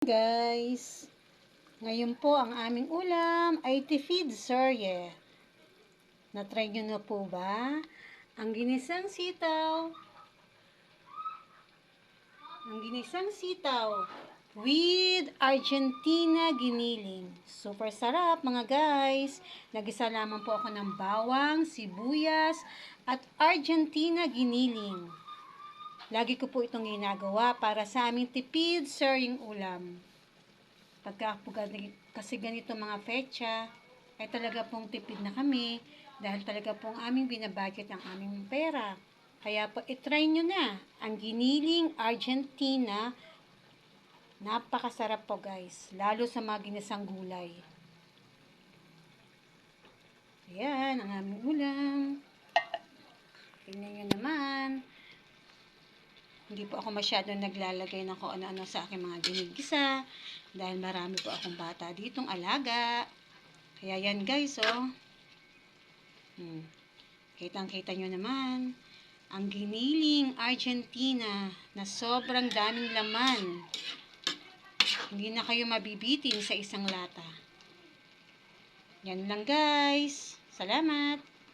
Guys, ngayon po ang aming ulam ay tipid serye. Na-try nyo na po ba? Ang ginisang sitaw. With Argentina giniling. Super sarap mga guys. Nagisa lamang po ako ng bawang, sibuyas, at Argentina giniling. Lagi ko po itong ginagawa para sa aming tipid seryeng ulam. Pagka kasi ganito mga petsa, ay talaga pong tipid na kami dahil talaga pong aming binabudget ang aming pera. Kaya po, itry nyo na ang giniling Argentina. Napakasarap po guys, lalo sa mga ginisang gulay. Ayan, ang aming ulam. Tingnan nyo naman. Hindi po ako masyadong naglalagay ng kung ano-ano sa aking mga ginigisa dahil marami po akong bata ditong alaga. Kaya yan guys, oh. Kitang-kita nyo naman ang giniling Argentina na sobrang daming laman. Hindi na kayo mabibitin sa isang lata. Yan lang guys. Salamat!